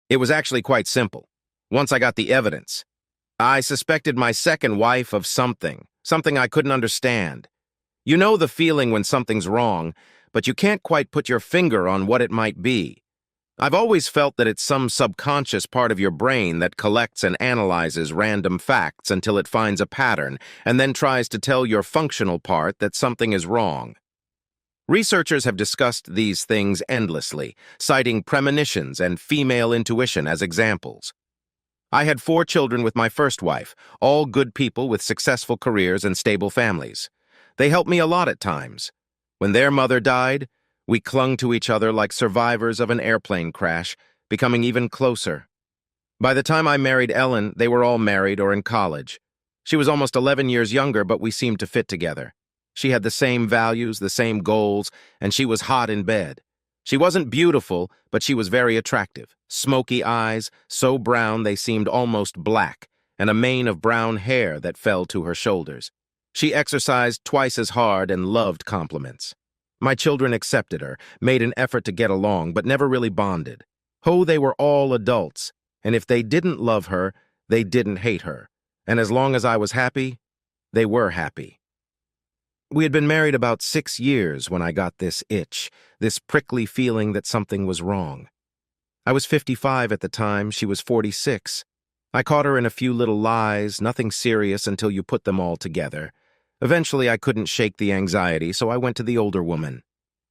It was actually quite simple. Once I got the evidence, I suspected my second wife of something I couldn't understand. You know the feeling when something's wrong, but you can't quite put your finger on what it might be. I've always felt that it's some subconscious part of your brain that collects and analyzes random facts until it finds a pattern and then tries to tell your functional part that something is wrong. Researchers have discussed these things endlessly, citing premonitions and female intuition as examples. I had 4 children with my first wife, all good people with successful careers and stable families. They helped me a lot at times. When their mother died, we clung to each other like survivors of an airplane crash, becoming even closer. By the time I married Ellen, they were all married or in college. She was almost 11 years younger, but we seemed to fit together. She had the same values, the same goals, and she was hot in bed. She wasn't beautiful, but she was very attractive. Smoky eyes, so brown they seemed almost black, and a mane of brown hair that fell to her shoulders. She exercised twice as hard and loved compliments. My children accepted her, made an effort to get along, but never really bonded. They were all adults, and if they didn't love her, they didn't hate her. And as long as I was happy, they were happy. We had been married about 6 years when I got this itch, this prickly feeling that something was wrong. I was 55 at the time, she was 46. I caught her in a few little lies, nothing serious until you put them all together. Eventually, I couldn't shake the anxiety, so I went to the older woman.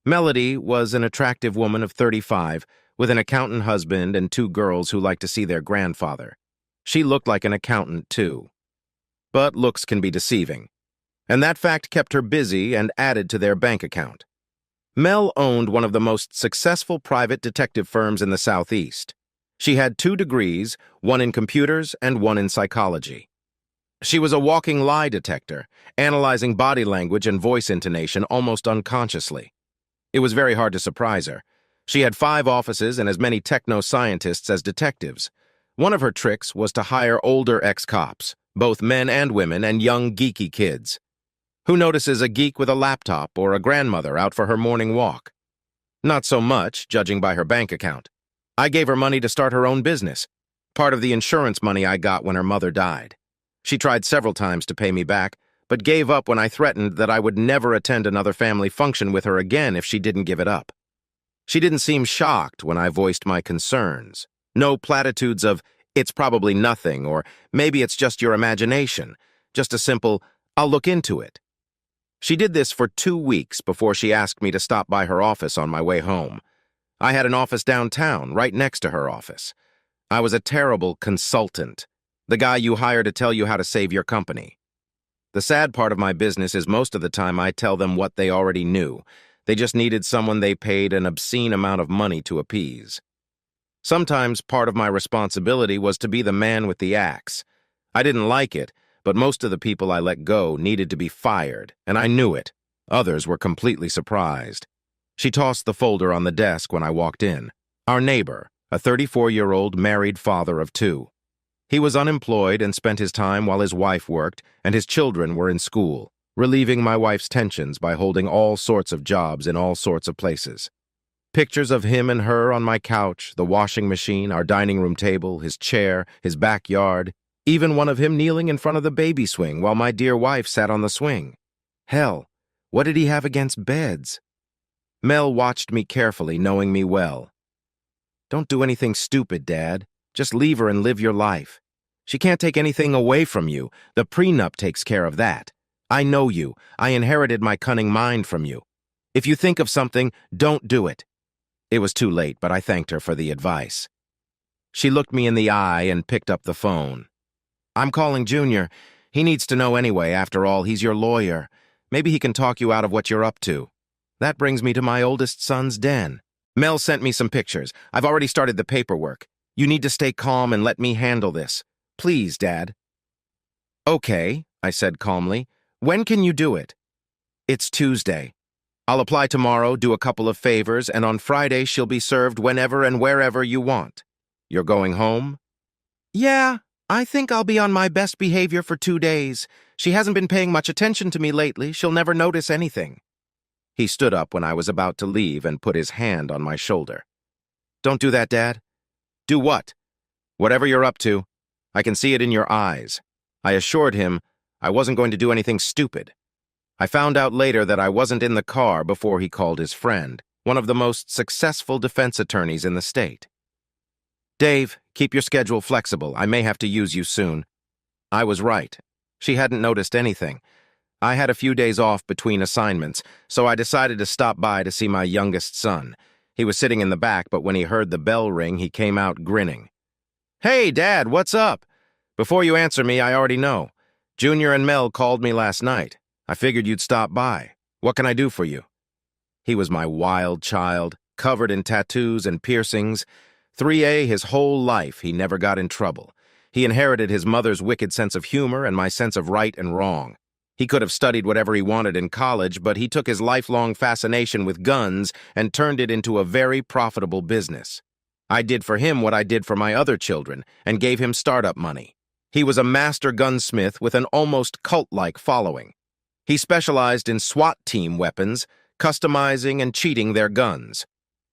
Melody was an attractive woman of 35, with an accountant husband and 2 girls who liked to see their grandfather. She looked like an accountant, too. But looks can be deceiving. And that fact kept her busy and added to their bank account. Mel owned one of the most successful private detective firms in the Southeast. She had 2 degrees, one in computers and one in psychology. She was a walking lie detector, analyzing body language and voice intonation almost unconsciously. It was very hard to surprise her. She had 5 offices and as many techno-scientists as detectives. One of her tricks was to hire older ex-cops, both men and women, and young geeky kids. Who notices a geek with a laptop or a grandmother out for her morning walk? Not so much, judging by her bank account. I gave her money to start her own business, part of the insurance money I got when her mother died. She tried several times to pay me back, but gave up when I threatened that I would never attend another family function with her again if she didn't give it up. She didn't seem shocked when I voiced my concerns. No platitudes of, "It's probably nothing," or "Maybe it's just your imagination." Just a simple, "I'll look into it." She did this for 2 weeks before she asked me to stop by her office on my way home. I had an office downtown, right next to her office. I was a terrible consultant, the guy you hire to tell you how to save your company. The sad part of my business is most of the time I tell them what they already knew. They just needed someone they paid an obscene amount of money to appease. Sometimes part of my responsibility was to be the man with the axe. I didn't like it, but most of the people I let go needed to be fired, and I knew it. Others were completely surprised. She tossed the folder on the desk when I walked in. Our neighbor, a 34-year-old married father of 2. He was unemployed and spent his time while his wife worked and his children were in school, relieving my wife's tensions by holding all sorts of jobs in all sorts of places. Pictures of him and her on my couch, the washing machine, our dining room table, his chair, his backyard, even one of him kneeling in front of the baby swing while my dear wife sat on the swing. Hell, what did he have against beds? Mel watched me carefully, knowing me well. "Don't do anything stupid, Dad. Just leave her and live your life. She can't take anything away from you. The prenup takes care of that. I know you. I inherited my cunning mind from you. If you think of something, don't do it." It was too late, but I thanked her for the advice. She looked me in the eye and picked up the phone. "I'm calling Junior. He needs to know anyway. After all, he's your lawyer. Maybe he can talk you out of what you're up to." That brings me to my oldest son's den. Mel sent me some pictures. I've already started the paperwork. You need to stay calm and let me handle this. Please, Dad. "Okay," I said calmly. "When can you do it?" "It's Tuesday. I'll apply tomorrow, do a couple of favors, and on Friday she'll be served whenever and wherever you want. You're going home?" "Yeah, I think I'll be on my best behavior for 2 days. She hasn't been paying much attention to me lately. She'll never notice anything." He stood up when I was about to leave and put his hand on my shoulder. "Don't do that, Dad. Do what? Whatever you're up to. I can see it in your eyes. I assured him I wasn't going to do anything stupid. I found out later that I wasn't in the car before he called his friend, one of the most successful defense attorneys in the state. Dave, keep your schedule flexible. I may have to use you soon. I was right. She hadn't noticed anything. I had a few days off between assignments, so I decided to stop by to see my youngest son. He was sitting in the back, but when he heard the bell ring, he came out grinning. Hey, Dad, what's up? Before you answer me, I already know. Junior and Mel called me last night. I figured you'd stop by. What can I do for you? He was my wild child, covered in tattoos and piercings. 3A his whole life, he never got in trouble. He inherited his mother's wicked sense of humor and my sense of right and wrong. He could have studied whatever he wanted in college, but he took his lifelong fascination with guns and turned it into a very profitable business. I did for him what I did for my other children and gave him startup money. He was a master gunsmith with an almost cult-like following. He specialized in SWAT team weapons, customizing and cheating their guns.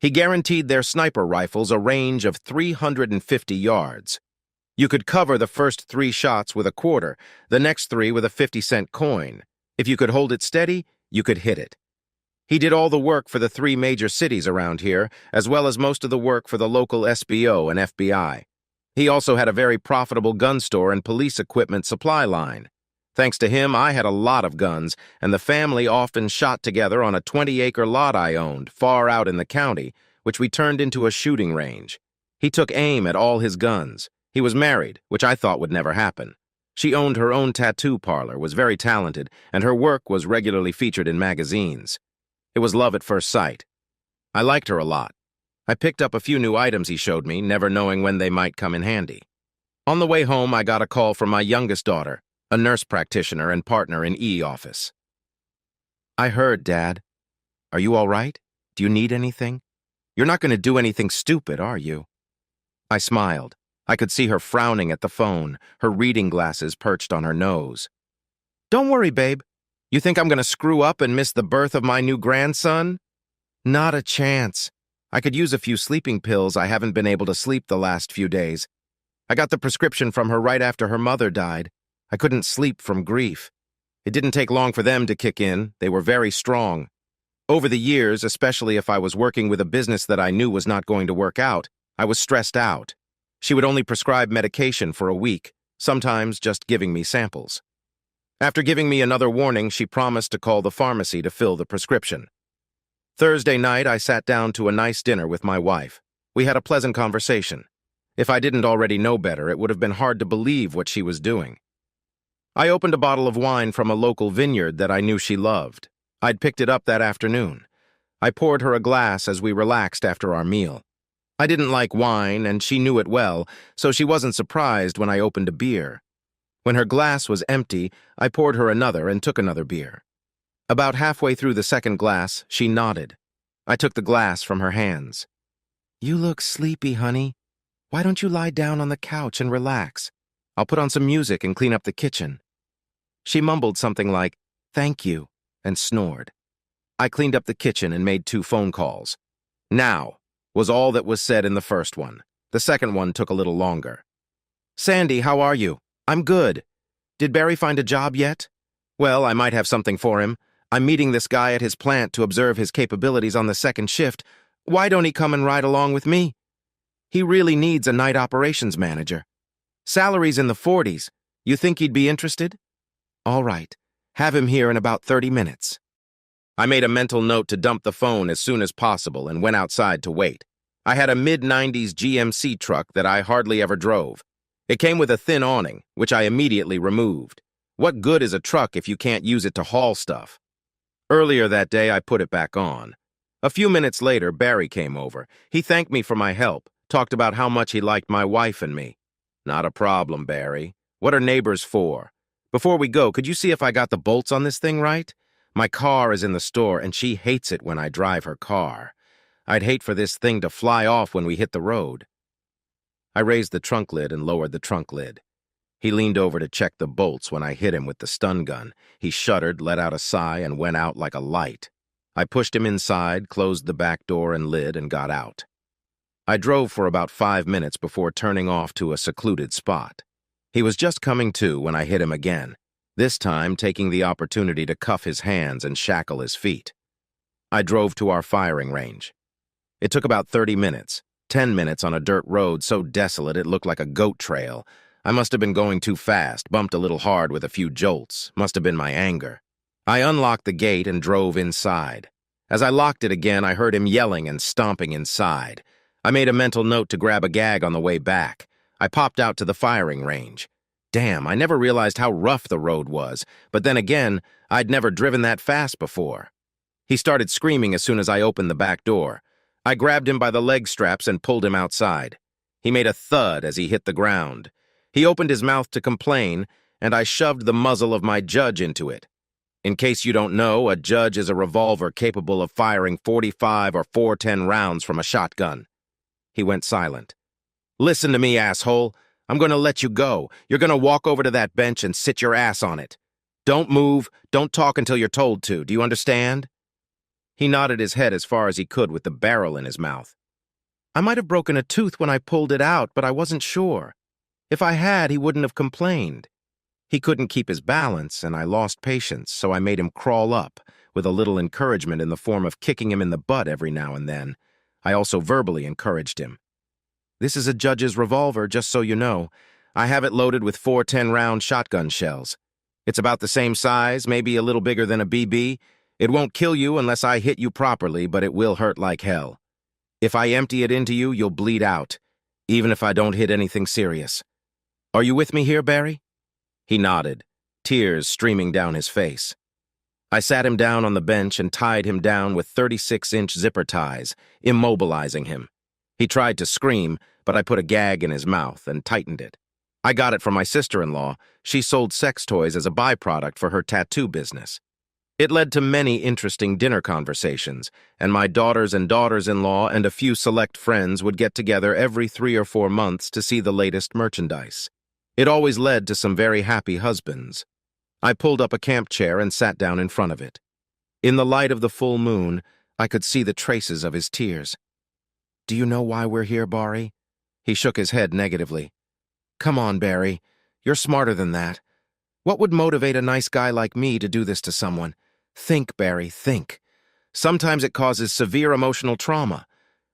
He guaranteed their sniper rifles a range of 350 yards. You could cover the first 3 shots with a quarter, the next 3 with a 50-cent coin. If you could hold it steady, you could hit it. He did all the work for the 3 major cities around here, as well as most of the work for the local SBO and FBI. He also had a very profitable gun store and police equipment supply line. Thanks to him, I had a lot of guns, and the family often shot together on a 20-acre lot I owned, far out in the county, which we turned into a shooting range. He took aim at all his guns. He was married, which I thought would never happen. She owned her own tattoo parlor, was very talented, and her work was regularly featured in magazines. It was love at first sight. I liked her a lot. I picked up a few new items he showed me, never knowing when they might come in handy. On the way home, I got a call from my youngest daughter, a nurse practitioner and partner in office. I heard, Dad. Are you all right? Do you need anything? You're not going to do anything stupid, are you? I smiled. I could see her frowning at the phone, her reading glasses perched on her nose. Don't worry, babe. You think I'm going to screw up and miss the birth of my new grandson? Not a chance. I could use a few sleeping pills. I haven't been able to sleep the last few days. I got the prescription from her right after her mother died. I couldn't sleep from grief. It didn't take long for them to kick in. They were very strong. Over the years, especially if I was working with a business that I knew was not going to work out, I was stressed out. She would only prescribe medication for a week, sometimes just giving me samples. After giving me another warning, she promised to call the pharmacy to fill the prescription. Thursday night, I sat down to a nice dinner with my wife. We had a pleasant conversation. If I didn't already know better, it would have been hard to believe what she was doing. I opened a bottle of wine from a local vineyard that I knew she loved. I'd picked it up that afternoon. I poured her a glass as we relaxed after our meal. I didn't like wine, and she knew it well, so she wasn't surprised when I opened a beer. When her glass was empty, I poured her another and took another beer. About halfway through the second glass, she nodded. I took the glass from her hands. You look sleepy, honey. Why don't you lie down on the couch and relax? I'll put on some music and clean up the kitchen. She mumbled something like, thank you, and snored. I cleaned up the kitchen and made 2 phone calls. Now was all that was said in the first one. The second one took a little longer. Sandy, how are you? I'm good. Did Barry find a job yet? Well, I might have something for him. I'm meeting this guy at his plant to observe his capabilities on the second shift. Why don't he come and ride along with me? He really needs a night operations manager. Salary's in the 40s. You think he'd be interested? All right. Have him here in about 30 minutes. I made a mental note to dump the phone as soon as possible and went outside to wait. I had a mid-90s GMC truck that I hardly ever drove. It came with a thin awning, which I immediately removed. What good is a truck if you can't use it to haul stuff? Earlier that day, I put it back on. A few minutes later, Barry came over. He thanked me for my help, talked about how much he liked my wife and me. Not a problem, Barry. What are neighbors for? Before we go, could you see if I got the bolts on this thing right? My car is in the store, and she hates it when I drive her car. I'd hate for this thing to fly off when we hit the road. I raised the trunk lid and lowered the trunk lid. He leaned over to check the bolts when I hit him with the stun gun. He shuddered, let out a sigh, and went out like a light. I pushed him inside, closed the back door and lid, and got out. I drove for about 5 minutes before turning off to a secluded spot. He was just coming to when I hit him again, this time taking the opportunity to cuff his hands and shackle his feet. I drove to our firing range. It took about 30 minutes, 10 minutes on a dirt road so desolate it looked like a goat trail. I must have been going too fast, bumped a little hard with a few jolts. Must have been my anger. I unlocked the gate and drove inside. As I locked it again, I heard him yelling and stomping inside. I made a mental note to grab a gag on the way back. I popped out to the firing range. Damn, I never realized how rough the road was, but then again, I'd never driven that fast before. He started screaming as soon as I opened the back door. I grabbed him by the leg straps and pulled him outside. He made a thud as he hit the ground. He opened his mouth to complain, and I shoved the muzzle of my judge into it. In case you don't know, a judge is a revolver capable of firing 45 or 410 rounds from a shotgun. He went silent. Listen to me, asshole. I'm going to let you go. You're going to walk over to that bench and sit your ass on it. Don't move. Don't talk until you're told to. Do you understand? He nodded his head as far as he could with the barrel in his mouth. I might have broken a tooth when I pulled it out, but I wasn't sure. If I had, he wouldn't have complained. He couldn't keep his balance, and I lost patience, so I made him crawl up, with a little encouragement in the form of kicking him in the butt every now and then. I also verbally encouraged him. This is a judge's revolver, just so you know. I have it loaded with 410-round shotgun shells. It's about the same size, maybe a little bigger than a BB. It won't kill you unless I hit you properly, but it will hurt like hell. If I empty it into you, you'll bleed out, even if I don't hit anything serious. Are you with me here, Barry? He nodded, tears streaming down his face. I sat him down on the bench and tied him down with 36-inch zipper ties, immobilizing him. He tried to scream, but I put a gag in his mouth and tightened it. I got it from my sister-in-law. She sold sex toys as a byproduct for her tattoo business. It led to many interesting dinner conversations, and my daughters and daughters-in-law and a few select friends would get together every 3 or 4 months to see the latest merchandise. It always led to some very happy husbands. I pulled up a camp chair and sat down in front of it. In the light of the full moon, I could see the traces of his tears. Do you know why we're here, Barry? He shook his head negatively. Come on, Barry. You're smarter than that. What would motivate a nice guy like me to do this to someone? Think, Barry, think. Sometimes it causes severe emotional trauma.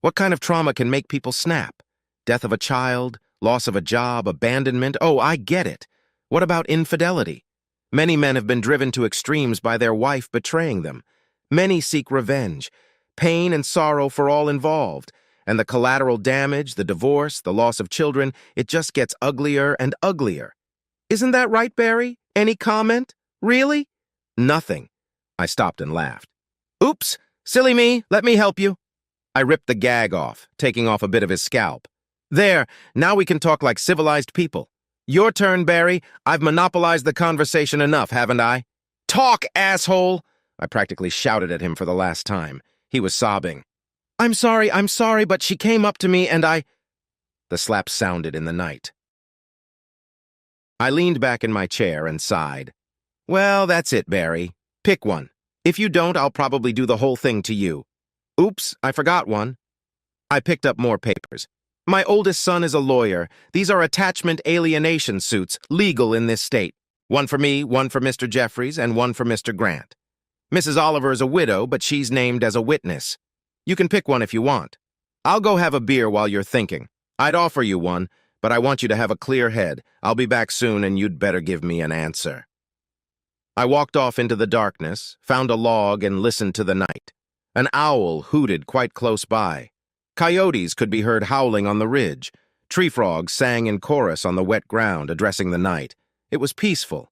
What kind of trauma can make people snap? Death of a child, loss of a job, abandonment? Oh, I get it. What about infidelity? Many men have been driven to extremes by their wife betraying them. Many seek revenge, pain and sorrow for all involved. And the collateral damage, the divorce, the loss of children, it just gets uglier and uglier. Isn't that right, Barry? Any comment? Really? Nothing. I stopped and laughed. Oops, silly me, let me help you. I ripped the gag off, taking off a bit of his scalp. There, now we can talk like civilized people. Your turn, Barry. I've monopolized the conversation enough, haven't I? Talk, asshole! I practically shouted at him for the last time. He was sobbing. I'm sorry, but she came up to me and I... The slap sounded in the night. I leaned back in my chair and sighed. Well, that's it, Barry. Pick one. If you don't, I'll probably do the whole thing to you. Oops, I forgot one. I picked up more papers. My oldest son is a lawyer. These are attachment alienation suits, legal in this state. One for me, one for Mr. Jeffries, and one for Mr. Grant. Mrs. Oliver is a widow, but she's named as a witness. You can pick one if you want. I'll go have a beer while you're thinking. I'd offer you one, but I want you to have a clear head. I'll be back soon, and you'd better give me an answer. I walked off into the darkness, found a log, and listened to the night. An owl hooted quite close by. Coyotes could be heard howling on the ridge. Tree frogs sang in chorus on the wet ground, addressing the night. It was peaceful.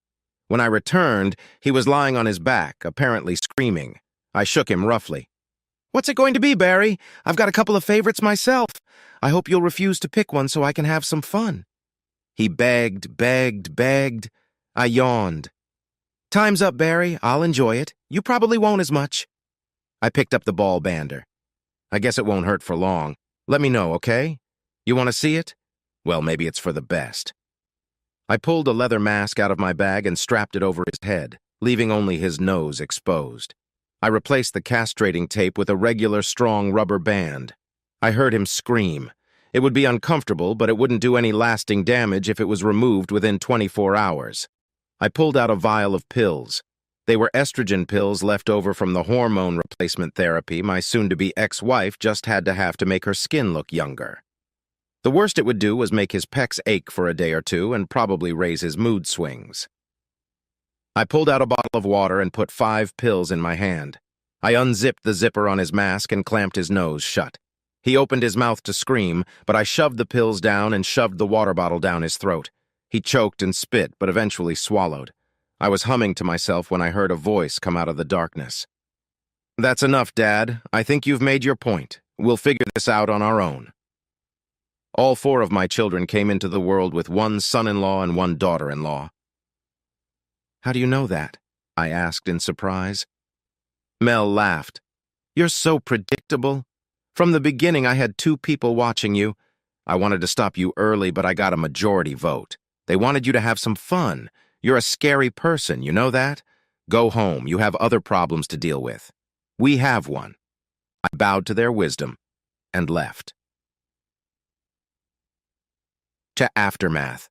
When I returned, he was lying on his back, apparently screaming. I shook him roughly. What's it going to be, Barry? I've got a couple of favorites myself. I hope you'll refuse to pick one so I can have some fun. He begged. I yawned. Time's up, Barry. I'll enjoy it. You probably won't as much. I picked up the ball bander. I guess it won't hurt for long. Let me know, okay? You want to see it? Well, maybe it's for the best. I pulled a leather mask out of my bag and strapped it over his head, leaving only his nose exposed. I replaced the castrating tape with a regular strong rubber band. I heard him scream. It would be uncomfortable, but it wouldn't do any lasting damage if it was removed within 24 hours. I pulled out a vial of pills. They were estrogen pills left over from the hormone replacement therapy my soon-to-be ex-wife just had to have to make her skin look younger. The worst it would do was make his pecs ache for a day or two and probably raise his mood swings. I pulled out a bottle of water and put 5 pills in my hand. I unzipped the zipper on his mask and clamped his nose shut. He opened his mouth to scream, but I shoved the pills down and shoved the water bottle down his throat. He choked and spit, but eventually swallowed. I was humming to myself when I heard a voice come out of the darkness. "That's enough, Dad. I think you've made your point. We'll figure this out on our own." All 4 of my children came into the world with one son-in-law and one daughter-in-law. "How do you know that?" I asked in surprise. Mel laughed. "You're so predictable. From the beginning, I had 2 people watching you. I wanted to stop you early, but I got a majority vote. They wanted you to have some fun. You're a scary person, you know that? Go home. You have other problems to deal with. We have one." I bowed to their wisdom and left. To aftermath.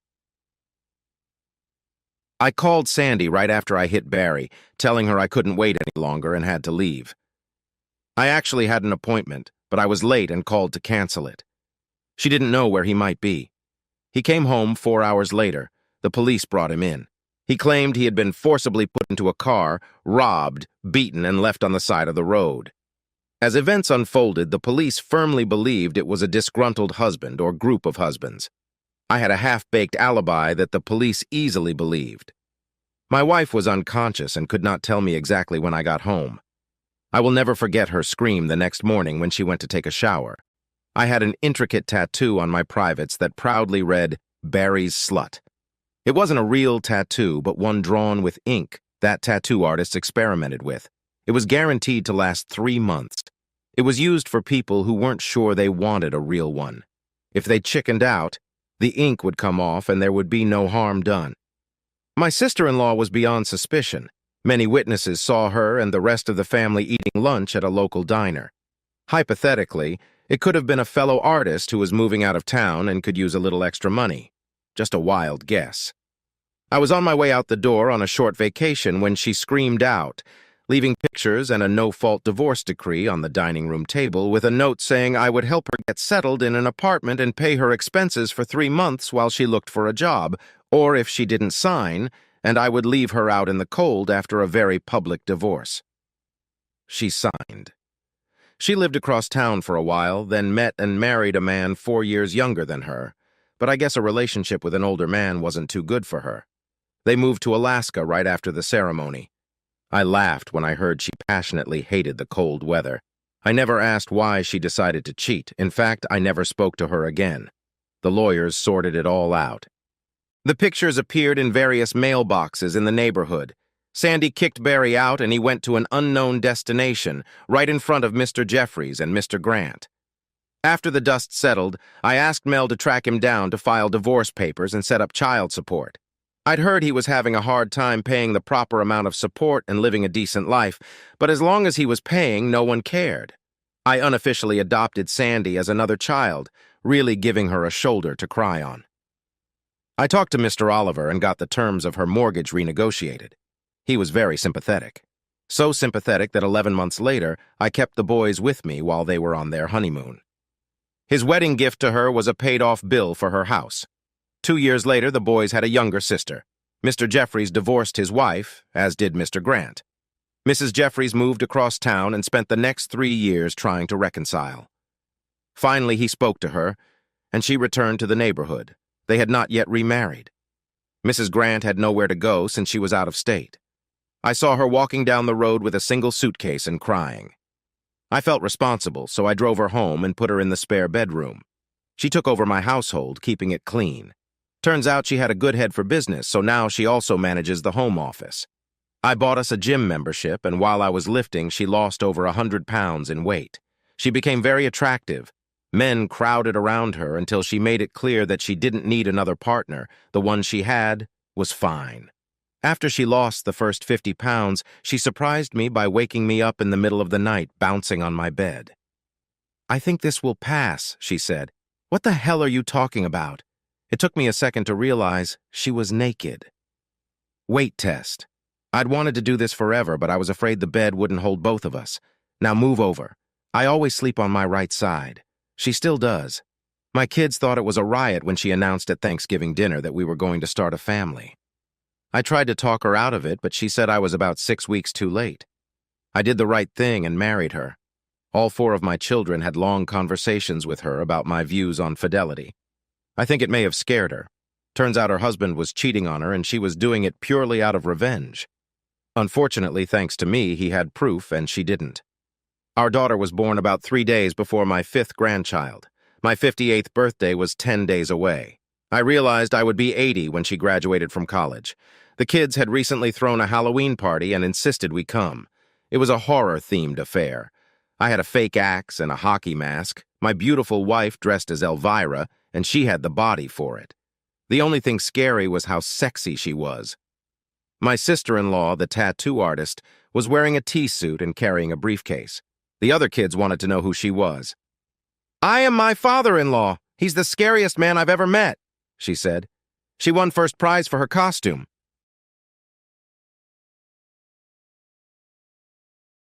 I called Sandy right after I hit Barry, telling her I couldn't wait any longer and had to leave. I actually had an appointment, but I was late and called to cancel it. She didn't know where he might be. He came home 4 hours later. The police brought him in. He claimed he had been forcibly put into a car, robbed, beaten, and left on the side of the road. As events unfolded, the police firmly believed it was a disgruntled husband or group of husbands. I had a half-baked alibi that the police easily believed. My wife was unconscious and could not tell me exactly when I got home. I will never forget her scream the next morning when she went to take a shower. I had an intricate tattoo on my privates that proudly read, "Barry's Slut." It wasn't a real tattoo, but one drawn with ink that tattoo artists experimented with. It was guaranteed to last 3 months. It was used for people who weren't sure they wanted a real one. If they chickened out, the ink would come off and there would be no harm done. My sister-in-law was beyond suspicion. Many witnesses saw her and the rest of the family eating lunch at a local diner. Hypothetically, it could have been a fellow artist who was moving out of town and could use a little extra money. Just a wild guess. I was on my way out the door on a short vacation when she screamed out, leaving pictures and a no-fault divorce decree on the dining room table with a note saying I would help her get settled in an apartment and pay her expenses for 3 months while she looked for a job, or if she didn't sign, and I would leave her out in the cold after a very public divorce. She signed. She lived across town for a while, then met and married a man 4 years younger than her, but I guess a relationship with an older man wasn't too good for her. They moved to Alaska right after the ceremony. I laughed when I heard she passionately hated the cold weather. I never asked why she decided to cheat. In fact, I never spoke to her again. The lawyers sorted it all out. The pictures appeared in various mailboxes in the neighborhood. Sandy kicked Barry out and he went to an unknown destination, right in front of Mr. Jeffries and Mr. Grant. After the dust settled, I asked Mel to track him down to file divorce papers and set up child support. I'd heard he was having a hard time paying the proper amount of support and living a decent life, but as long as he was paying, no one cared. I unofficially adopted Sandy as another child, really giving her a shoulder to cry on. I talked to Mr. Oliver and got the terms of her mortgage renegotiated. He was very sympathetic. So sympathetic that 11 months later, I kept the boys with me while they were on their honeymoon. His wedding gift to her was a paid-off bill for her house. 2 years later, the boys had a younger sister. Mr. Jeffries divorced his wife, as did Mr. Grant. Mrs. Jeffries moved across town and spent the next 3 years trying to reconcile. Finally, he spoke to her, and she returned to the neighborhood. They had not yet remarried. Mrs. Grant had nowhere to go since she was out of state. I saw her walking down the road with a single suitcase and crying. I felt responsible, so I drove her home and put her in the spare bedroom. She took over my household, keeping it clean. Turns out she had a good head for business, so now she also manages the home office. I bought us a gym membership, and while I was lifting, she lost over 100 pounds in weight. She became very attractive. Men crowded around her until she made it clear that she didn't need another partner. The one she had was fine. After she lost the first 50 pounds, she surprised me by waking me up in the middle of the night, bouncing on my bed. "I think this will pass," she said. "What the hell are you talking about?" It took me a second to realize she was naked. Weight test. I'd wanted to do this forever, but I was afraid the bed wouldn't hold both of us. Now move over. I always sleep on my right side. She still does. My kids thought it was a riot when she announced at Thanksgiving dinner that we were going to start a family. I tried to talk her out of it, but she said I was about 6 weeks too late. I did the right thing and married her. All 4 of my children had long conversations with her about my views on fidelity. I think it may have scared her. Turns out her husband was cheating on her and she was doing it purely out of revenge. Unfortunately, thanks to me, he had proof and she didn't. Our daughter was born about 3 days before my 5th grandchild. My 58th birthday was 10 days away. I realized I would be 80 when she graduated from college. The kids had recently thrown a Halloween party and insisted we come. It was a horror-themed affair. I had a fake axe and a hockey mask, my beautiful wife dressed as Elvira, and she had the body for it. The only thing scary was how sexy she was. My sister-in-law, the tattoo artist, was wearing a tea-suit and carrying a briefcase. The other kids wanted to know who she was. "I am my father-in-law. He's the scariest man I've ever met," she said. She won first prize for her costume.